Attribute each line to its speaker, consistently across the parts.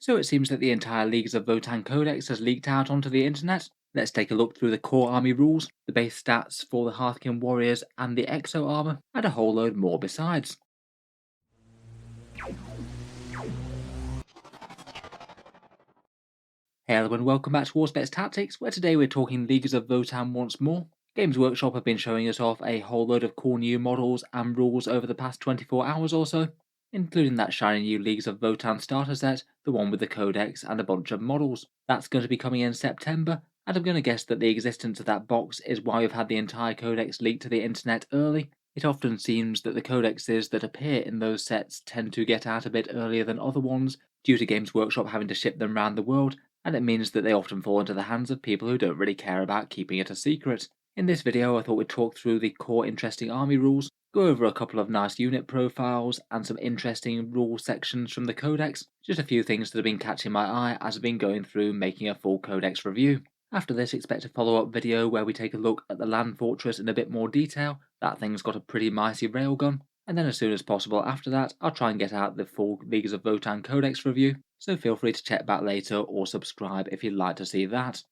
Speaker 1: So it seems that the entire Leagues of Votann Codex has leaked out onto the internet. Let's take a look through the core army rules, the base stats for the Hearthkyn Warriors and the Exo armor, and a whole load more besides. Hello and welcome back to Warsbets Tactics, where today we're talking Leagues of Votann once more. Games Workshop have been showing us off a whole load of cool new models and rules over the past 24 hours or so, including that shiny new Leagues of Votann starter set, the one with the Codex and a bunch of models. That's going to be coming in September, and I'm going to guess that the existence of that box is why we've had the entire Codex leaked to the internet early. It often seems that the codexes that appear in those sets tend to get out a bit earlier than other ones, due to Games Workshop having to ship them around the world, and it means that they often fall into the hands of people who don't really care about keeping it a secret. In this video I thought we'd talk through the core interesting army rules, go over a couple of nice unit profiles, and some interesting rule sections from the Codex, just a few things that have been catching my eye as I've been going through making a full Codex review. After this, expect a follow-up video where we take a look at the land fortress in a bit more detail. That thing's got a pretty mighty railgun. And then as soon as possible after that, I'll try and get out the full Leagues of Votann Codex review, so feel free to check back later or subscribe if you'd like to see that.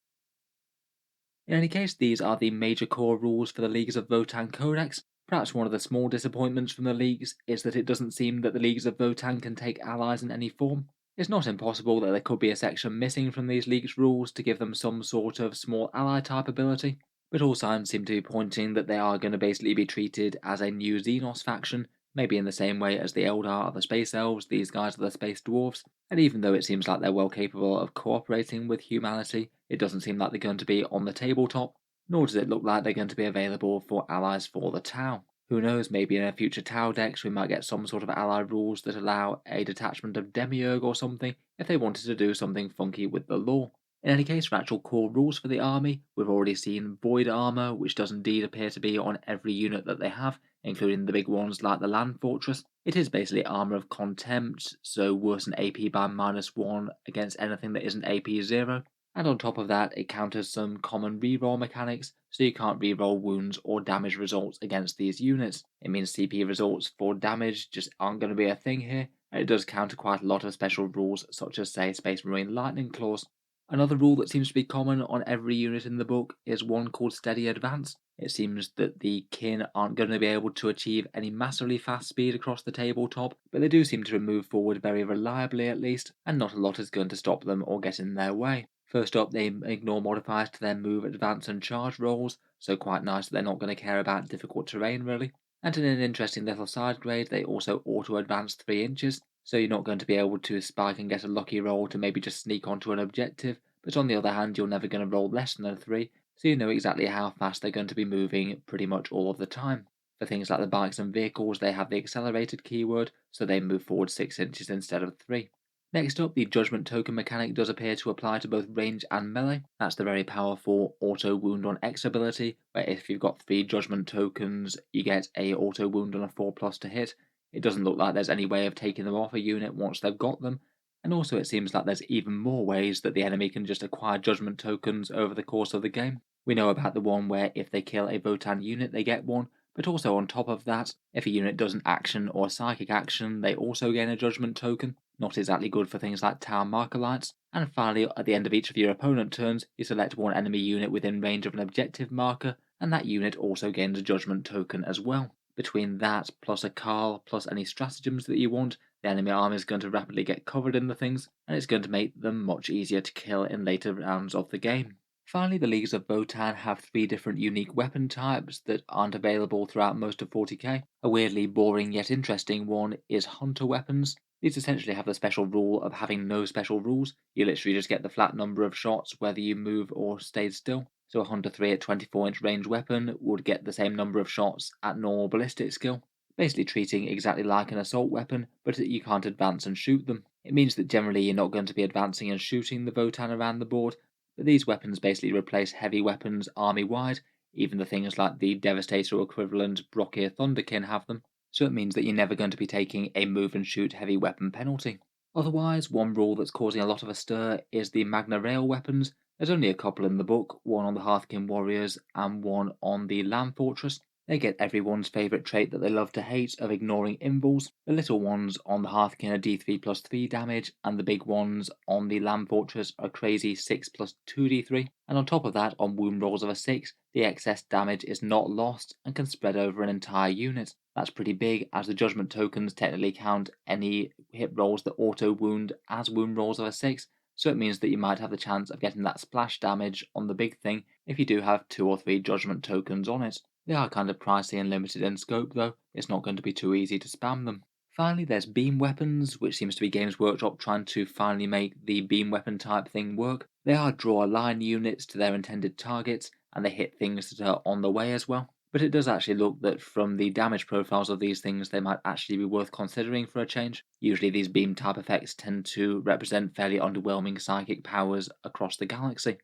Speaker 1: In any case, these are the major core rules for the Leagues of Votann Codex. Perhaps one of the small disappointments from the Leagues is that it doesn't seem that the Leagues of Votann can take allies in any form. It's not impossible that there could be a section missing from these Leagues rules to give them some sort of small ally type ability, but all signs seem to be pointing that they are going to basically be treated as a new Xenos faction, maybe in the same way as the Eldar are the Space Elves, these guys are the Space Dwarves, and even though it seems like they're well capable of cooperating with humanity, it doesn't seem like they're going to be on the tabletop, nor does it look like they're going to be available for allies for the Tau. Who knows, maybe in a future Tau decks we might get some sort of ally rules that allow a detachment of Demiurge or something if they wanted to do something funky with the lore. In any case, for actual core rules for the army, we've already seen Void Armor, which does indeed appear to be on every unit that they have, including the big ones like the Land Fortress. It is basically Armor of Contempt, so worse than AP by -1 against anything that isn't AP 0. And on top of that, it counters some common reroll mechanics, so you can't reroll wounds or damage results against these units. It means CP results for damage just aren't going to be a thing here, and it does counter quite a lot of special rules, such as, say, Space Marine Lightning Claws. Another rule that seems to be common on every unit in the book is one called Steady Advance. It seems that the kin aren't going to be able to achieve any massively fast speed across the tabletop, but they do seem to move forward very reliably at least, and not a lot is going to stop them or get in their way. First up, they ignore modifiers to their move, advance and charge rolls, so quite nice that they're not going to care about difficult terrain really. And in an interesting little side grade, they also auto-advance 3 inches, so you're not going to be able to spike and get a lucky roll to maybe just sneak onto an objective, but on the other hand you're never going to roll less than a 3, so you know exactly how fast they're going to be moving pretty much all of the time. For things like the bikes and vehicles, they have the accelerated keyword, so they move forward 6 inches instead of 3. Next up, the Judgment Token mechanic does appear to apply to both range and melee. That's the very powerful Auto Wound on X ability, where if you've got 3 Judgment Tokens, you get a Auto Wound on a 4+ to hit. It doesn't look like there's any way of taking them off a unit once they've got them, and also it seems like there's even more ways that the enemy can just acquire Judgment Tokens over the course of the game. We know about the one where if they kill a Votann unit they get one, but also on top of that, if a unit does an action or a psychic action, they also gain a Judgment Token. Not exactly good for things like Tower Marker Lights. And finally, at the end of each of your opponent turns, you select one enemy unit within range of an objective marker, and that unit also gains a Judgment Token as well. Between that, plus a Carl, plus any stratagems that you want, the enemy army is going to rapidly get covered in the things, and it's going to make them much easier to kill in later rounds of the game. Finally, the Leagues of Votann have 3 different unique weapon types that aren't available throughout most of 40k. A weirdly boring yet interesting one is Hunter weapons. These essentially have the special rule of having no special rules. You literally just get the flat number of shots whether you move or stay still. So a Hunter 3 at 24-inch range weapon would get the same number of shots at normal ballistic skill, basically treating exactly like an assault weapon, but you can't advance and shoot them. It means that generally you're not going to be advancing and shooting the Votann around the board, but these weapons basically replace heavy weapons army-wide. Even the things like the Devastator equivalent Brockier Thunderkin have them, so it means that you're never going to be taking a move and shoot heavy weapon penalty. Otherwise, one rule that's causing a lot of a stir is the Magna Rail weapons. There's only a couple in the book, one on the Hearthkyn Warriors and one on the Land Fortress. They get everyone's favourite trait that they love to hate of ignoring invulns. The little ones on the Hearthkyn are D3+3 damage, and the big ones on the Land Fortress are crazy 6+2d3. And on top of that, on wound rolls of a 6, the excess damage is not lost and can spread over an entire unit. That's pretty big, as the judgment tokens technically count any hit rolls that auto wound as wound rolls of a 6, so it means that you might have the chance of getting that splash damage on the big thing if you do have 2 or 3 judgment tokens on it. They are kind of pricey and limited in scope though, it's not going to be too easy to spam them. Finally, there's beam weapons, which seems to be Games Workshop trying to finally make the beam weapon type thing work. They are draw a line units to their intended targets, and they hit things that are on the way as well. But it does actually look that from the damage profiles of these things, they might actually be worth considering for a change. Usually these beam type effects tend to represent fairly underwhelming psychic powers across the galaxy.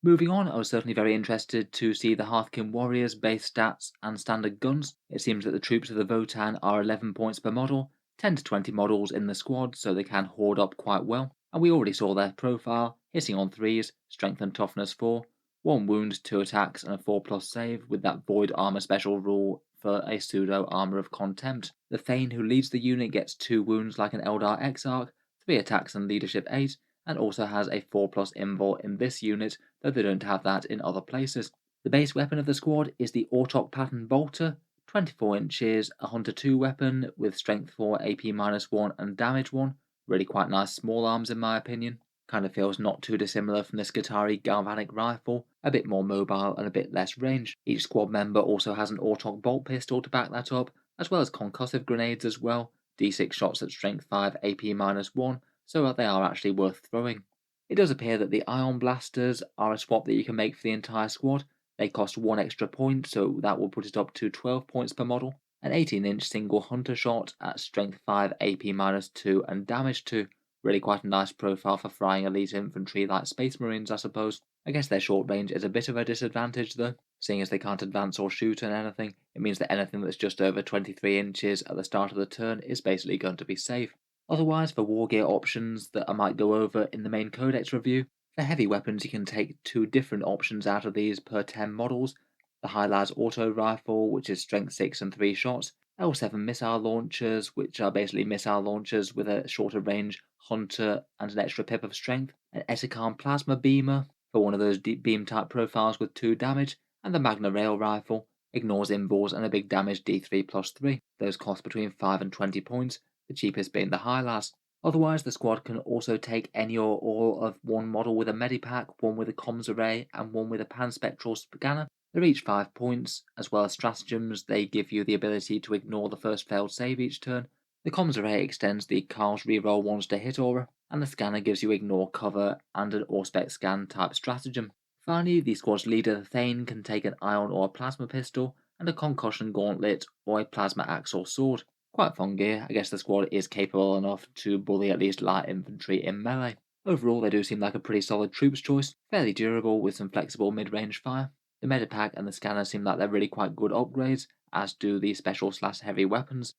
Speaker 1: Moving on, I was certainly very interested to see the Hearthkyn Warriors' base stats and standard guns. It seems that the troops of the Votann are 11 points per model, 10 to 20 models in the squad, so they can hoard up quite well. And we already saw their profile, hitting on 3s, strength and toughness 4, 1 wound, 2 attacks, and a 4+ save, with that void armor special rule for a pseudo armor of contempt. The Thane who leads the unit gets 2 wounds like an Eldar Exarch, 3 attacks and leadership 8, and also has a 4+ invul in this unit, though they don't have that in other places. The base weapon of the squad is the Autok pattern bolter, 24 inches, a Hunter 2 weapon with strength 4, AP -1 and damage 1. Really quite nice small arms in my opinion. Kind of feels not too dissimilar from the Skitarii galvanic rifle, a bit more mobile and a bit less range. Each squad member also has an Autok bolt pistol to back that up, as well as concussive grenades as well, D6 shots at strength 5, AP -1, so they are actually worth throwing. It does appear that the Ion Blasters are a swap that you can make for the entire squad. They cost 1 extra point, so that will put it up to 12 points per model. An 18-inch single hunter shot at strength 5, AP -2 and damage 2. Really quite a nice profile for frying elite infantry like Space Marines, I suppose. I guess their short range is a bit of a disadvantage though, seeing as they can't advance or shoot on anything. It means that anything that's just over 23 inches at the start of the turn is basically going to be safe. Otherwise, for war gear options that I might go over in the main Codex review, for heavy weapons you can take 2 different options out of these per 10 models. The High-Las Auto Rifle, which is strength 6 and 3 shots, L7 missile launchers, which are basically missile launchers with a shorter range, hunter, and an extra pip of strength, an Etikarn Plasma Beamer for one of those deep beam type profiles with 2 damage, and the Magna Rail Rifle ignores invulns and a big damage D3+3. Those cost between 5 and 20 points, the cheapest being the High-Las. Otherwise, the squad can also take any or all of 1 model with a Medipack, 1 with a comms array, and 1 with a Panspectral scanner. They're each 5 points, as well as stratagems. They give you the ability to ignore the first failed save each turn. The comms array extends the Carl's reroll ones to hit aura, and the scanner gives you ignore cover and an Auspex scan type stratagem. Finally, the squad's leader, the Thane, can take an ion or a plasma pistol, and a concussion gauntlet or a plasma axe or sword. Quite fun gear. I guess the squad is capable enough to bully at least light infantry in melee. Overall, they do seem like a pretty solid troops choice, fairly durable with some flexible mid-range fire. The Medipack and the scanner seem like they're really quite good upgrades, as do the special/heavy weapons.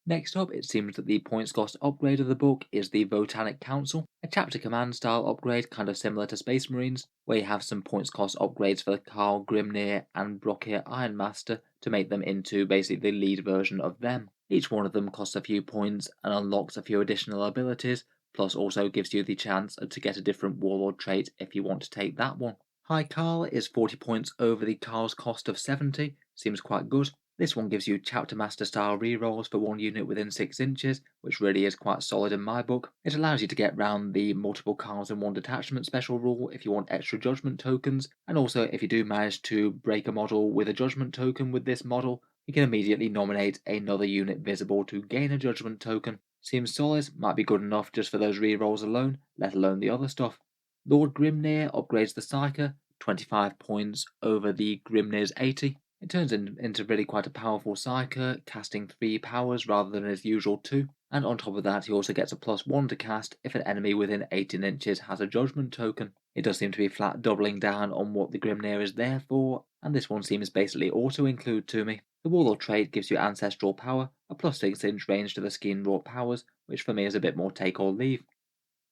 Speaker 1: Next up, it seems that the points cost upgrade of the book is the Votannic Council, a chapter command style upgrade kind of similar to Space Marines, where you have some points cost upgrades for the Karl, Grimnir, and Brokir Ironmaster to make them into basically the lead version of them. Each one of them costs a few points and unlocks a few additional abilities, plus also gives you the chance to get a different warlord trait if you want to take that one. High Karl is 40 points over the Karl's cost of 70, seems quite good. This one gives you Chapter Master style rerolls for 1 unit within 6 inches, which really is quite solid in my book. It allows you to get round the multiple Karls in 1 detachment special rule if you want extra judgment tokens, and also if you do manage to break a model with a judgment token with this model, you can immediately nominate another unit visible to gain a judgment token. Seems solid, might be good enough just for those rerolls alone, let alone the other stuff. Lord Grimnir upgrades the Psyker, 25 points over the Grimnir's 80. It turns into really quite a powerful Psyker, casting 3 powers rather than his usual 2, and on top of that he also gets a +1 to cast if an enemy within 18 inches has a judgment token. It does seem to be flat doubling down on what the Grimnir is there for, and this one seems basically auto-include to me. The Warlord trait gives you Ancestral Power, a +6-inch range to the Skin Wrought powers, which for me is a bit more take or leave.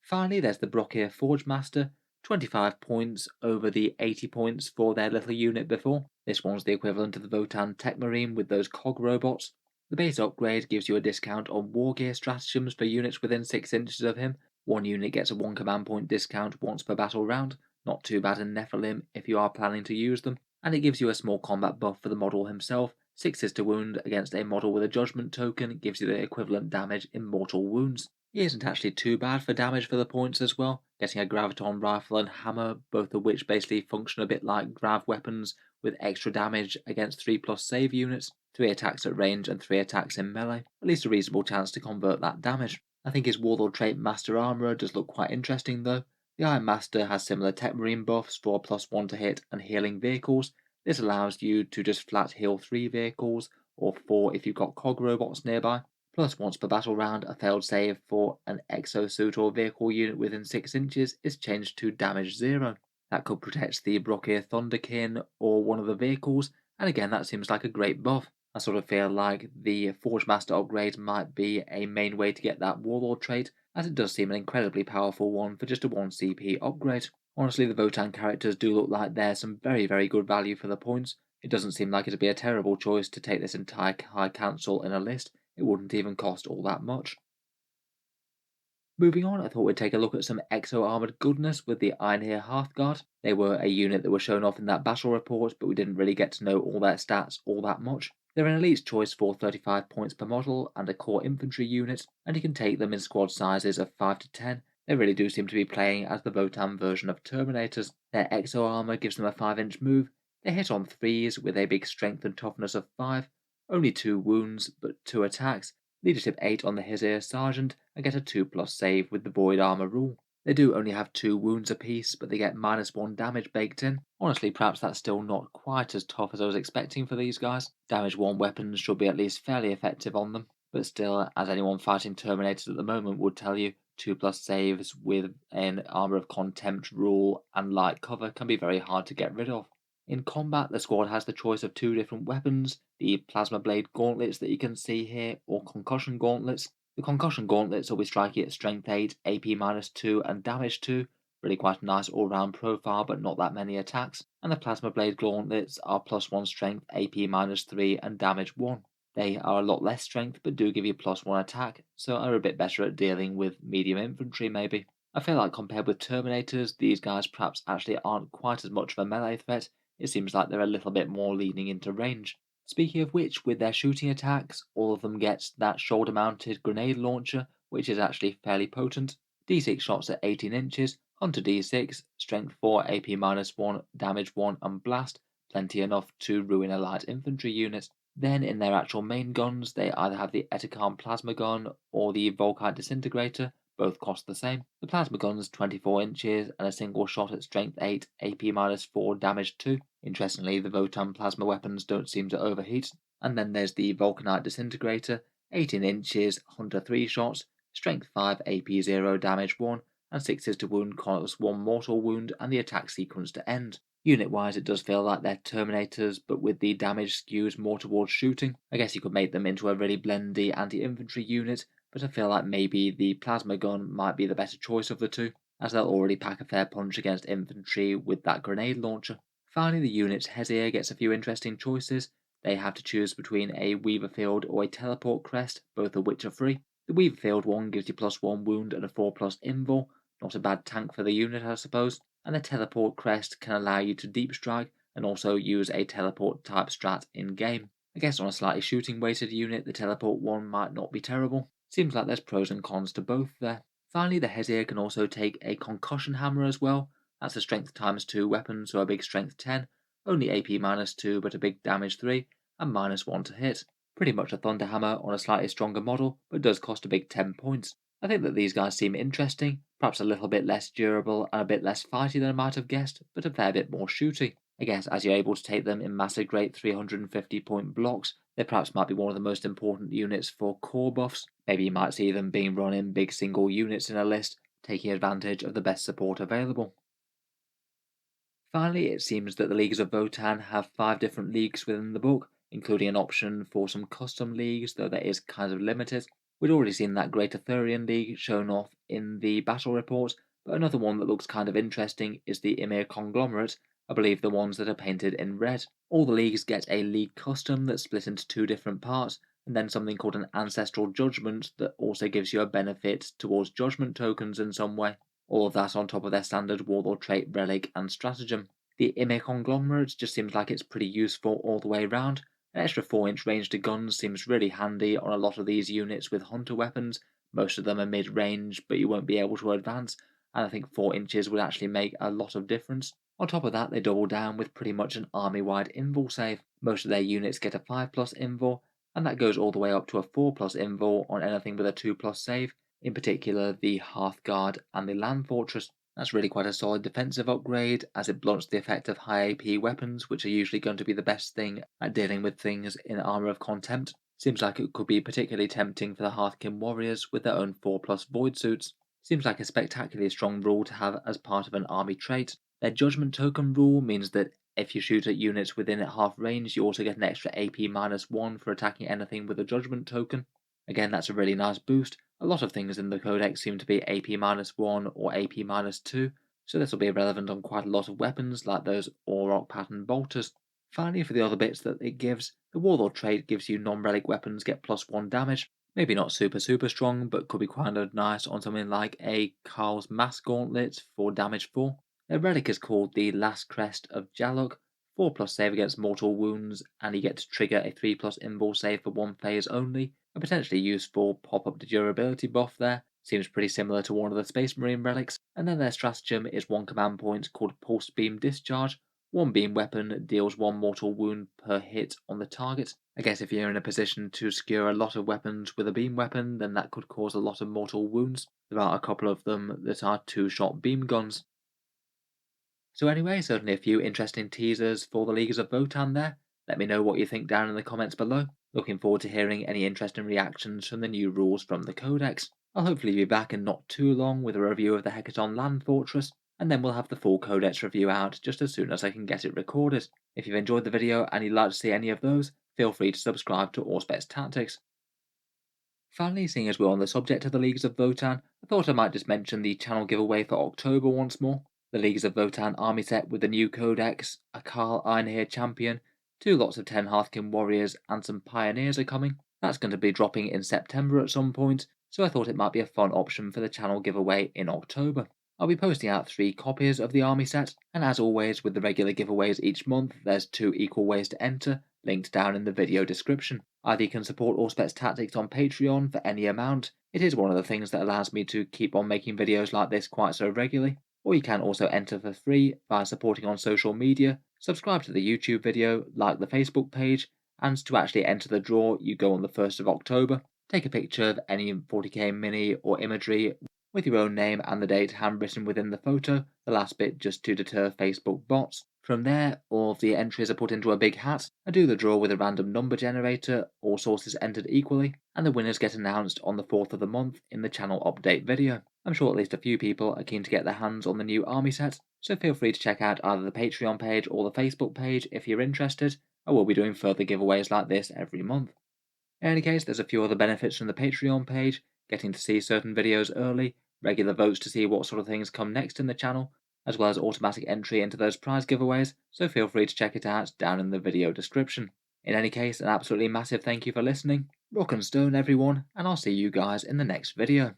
Speaker 1: Finally, there's the Brokir Forge Master, 25 points over the 80 points for their little unit before. This one's the equivalent of the Votann Tech Marine with those cog robots. The base upgrade gives you a discount on war gear stratagems for units within 6 inches of him. One unit gets a 1 command point discount once per battle round, not too bad in Nephilim if you are planning to use them, and it gives you a small combat buff for the model himself. 6s to wound against a model with a judgment token gives you the equivalent damage in mortal wounds. He isn't actually too bad for damage for the points as well, getting a graviton rifle and hammer, both of which basically function a bit like grav weapons with extra damage against 3+ save units, 3 attacks at range and 3 attacks in melee, at least a reasonable chance to convert that damage. I think his Warlord trait Master Armourer does look quite interesting though. The Iron Master has similar Tech Marine buffs for +1 to hit and healing vehicles. This allows you to just flat heal 3 vehicles, or 4 if you've got cog robots nearby. Plus, once per battle round, a failed save for an exosuit or vehicle unit within 6 inches is changed to damage 0. That could protect the Brokir Thunderkin or one of the vehicles, and again that seems like a great buff. I sort of feel like the Forge Master upgrade might be a main way to get that Warlord trait, as it does seem an incredibly powerful one for just a 1 CP upgrade. Honestly, the Votann characters do look like they're some very good value for the points. It doesn't seem like it'd be a terrible choice to take this entire High Council in a list. It wouldn't even cost all that much. Moving on, I thought we'd take a look at some exo-armoured goodness with the Einhyr Hearthguard. They were a unit that was shown off in that battle report, but we didn't really get to know all their stats all that much. They're an elite choice for 35 points per model and a core infantry unit, and you can take them in squad sizes of 5 to 10. They really do seem to be playing as the Votann version of Terminators. Their exo armour gives them a 5-inch move. They hit on 3s with a big strength and toughness of 5, only 2 wounds but 2 attacks, leadership 8 on the Hearthkyn Sergeant, and get a 2+ save with the Void Armour rule. They do only have 2 wounds apiece, but they get -1 damage baked in. Honestly, perhaps that's still not quite as tough as I was expecting for these guys. Damage 1 weapons should be at least fairly effective on them, but still, as anyone fighting Terminators at the moment would tell you, 2+ saves with an Armour of Contempt rule and light cover can be very hard to get rid of. In combat, the squad has the choice of 2 different weapons, the Plasma Blade Gauntlets that you can see here, or Concussion Gauntlets. The Concussion Gauntlets will be striking at Strength 8, AP -2 and Damage 2, really quite a nice all-round profile but not that many attacks, and the Plasma Blade Gauntlets are +1 Strength, AP -3 and Damage 1. They are a lot less strength but do give you +1 attack, so are a bit better at dealing with medium infantry maybe. I feel like compared with Terminators, these guys perhaps actually aren't quite as much of a melee threat. It seems like they're a little bit more leaning into range. Speaking of which, with their shooting attacks, all of them get that shoulder-mounted grenade launcher, which is actually fairly potent. D6 shots at 18 inches, Hunter D6, Strength 4, AP -1, Damage 1 and Blast, plenty enough to ruin a light infantry unit. Then in their actual main guns, they either have the Etikarn Plasma Gun or the Volkite Disintegrator. Both cost the same. The plasma gun's 24 inches and a single shot at strength 8, AP -4, damage 2. Interestingly, the Votann plasma weapons don't seem to overheat. And then there's the Vulcanite Disintegrator, 18 inches, Hunter 3 shots, strength 5, AP 0, damage 1, and 6s to wound costs 1 mortal wound and the attack sequence to end. Unit-wise, it does feel like they're Terminators, but with the damage skews more towards shooting. I guess you could make them into a really blendy anti-infantry unit, but I feel like maybe the plasma gun might be the better choice of the two, as they'll already pack a fair punch against infantry with that grenade launcher. Finally, the unit's Headgear gets a few interesting choices. They have to choose between a Weaver Field or a Teleport Crest, both of which are free. The Weaver Field one gives you +1 wound and a 4+ invul, not a bad tank for the unit I suppose, and the Teleport Crest can allow you to deep strike and also use a teleport type strat in game. I guess on a slightly shooting weighted unit, the Teleport one might not be terrible. Seems like there's pros and cons to both there. Finally, the Headgear can also take a Concussion Hammer as well. That's a strength ×2 weapon, so a big strength 10, only AP -2 but a big damage 3, and -1 to hit. Pretty much a Thunder Hammer on a slightly stronger model, but does cost a big 10 points. I think that these guys seem interesting, perhaps a little bit less durable and a bit less fighty than I might have guessed, but a fair bit more shooty. I guess as you're able to take them in massive great 350 point blocks, they perhaps might be one of the most important units for core buffs. Maybe you might see them being run in big single units in a list, taking advantage of the best support available. Finally, it seems that the Leagues of Votann have 5 different leagues within the book, including an option for some custom leagues, though that is kind of limited. We'd already seen that Great Arthurian League shown off in the battle report, but another one that looks kind of interesting is the Ymyr Conglomerate, I believe the ones that are painted in red. All the leagues get a league custom that's split into two different parts, and then something called an ancestral judgment that also gives you a benefit towards judgment tokens in some way. All of that on top of their standard warlord trait, relic, and stratagem. The Ymyr Conglomerate just seems like it's pretty useful all the way around. An extra 4-inch range to guns seems really handy on a lot of these units with hunter weapons. Most of them are mid-range, but you won't be able to advance, and I think 4 inches would actually make a lot of difference. On top of that, they double down with pretty much an army-wide invul save. Most of their units get a 5+ invul, and that goes all the way up to a 4+ invul on anything with a 2+ save, in particular the Hearthguard and the Land Fortress. That's really quite a solid defensive upgrade, as it blunts the effect of high AP weapons, which are usually going to be the best thing at dealing with things in Armour of Contempt. Seems like it could be particularly tempting for the Hearthkyn Warriors with their own 4+ void suits. Seems like a spectacularly strong rule to have as part of an army trait. Their Judgment token rule means that if you shoot at units within half range, you also get an extra AP -1 for attacking anything with a Judgment token. Again, that's a really nice boost. A lot of things in the Codex seem to be AP -1 or AP -2, so this will be relevant on quite a lot of weapons like those Auroch pattern bolters. Finally, for the other bits that it gives, the Warlord trait gives you non-relic weapons get +1 damage. Maybe not super strong, but could be quite nice on something like a Karl's Mass Gauntlet for damage 4. Their relic is called the Last Crest of Jaluk, 4+ save against mortal wounds, and you get to trigger a 3+ invul save for 1 phase only. A potentially useful pop-up durability buff there. Seems pretty similar to one of the Space Marine relics. And then their stratagem is 1 command point called Pulse Beam Discharge. 1 beam weapon deals 1 mortal wound per hit on the target. I guess if you're in a position to secure a lot of weapons with a beam weapon, then that could cause a lot of mortal wounds. There are a couple of them that are 2-shot beam guns. So anyway, certainly a few interesting teasers for the Leaguers of Votann there. Let me know what you think down in the comments below. Looking forward to hearing any interesting reactions from the new rules from the Codex. I'll hopefully be back in not too long with a review of the Hecaton Land Fortress, and then we'll have the full Codex review out just as soon as I can get it recorded. If you've enjoyed the video and you'd like to see any of those, feel free to subscribe to Auspex Tactics. Finally, seeing as we're on the subject of the Leagues of Votann, I thought I might just mention the channel giveaway for October once more. The Leagues of Votann army set with the new Codex, a Karl Einhyr champion, 2 lots of 10 Hearthkyn Warriors, and some Pioneers are coming. That's going to be dropping in September at some point, so I thought it might be a fun option for the channel giveaway in October. I'll be posting out 3 copies of the army set, and as always with the regular giveaways each month, there's 2 equal ways to enter, linked down in the video description. Either you can support Auspex Tactics on Patreon for any amount. It is one of the things that allows me to keep on making videos like this quite so regularly. Or you can also enter for free by supporting on social media, subscribe to the YouTube video, like the Facebook page, and to actually enter the draw, you go on the 1st of October, take a picture of any 40k mini or imagery with your own name and the date handwritten within the photo, the last bit just to deter Facebook bots. From there, all of the entries are put into a big hat. I do the draw with a random number generator, all sources entered equally, and the winners get announced on the 4th of the month in the channel update video. I'm sure at least a few people are keen to get their hands on the new army set, so feel free to check out either the Patreon page or the Facebook page if you're interested. I will be doing further giveaways like this every month. In any case, there's a few other benefits from the Patreon page, getting to see certain videos early, regular votes to see what sort of things come next in the channel, as well as automatic entry into those prize giveaways, so feel free to check it out down in the video description. In any case, an absolutely massive thank you for listening. Rock and stone everyone, and I'll see you guys in the next video.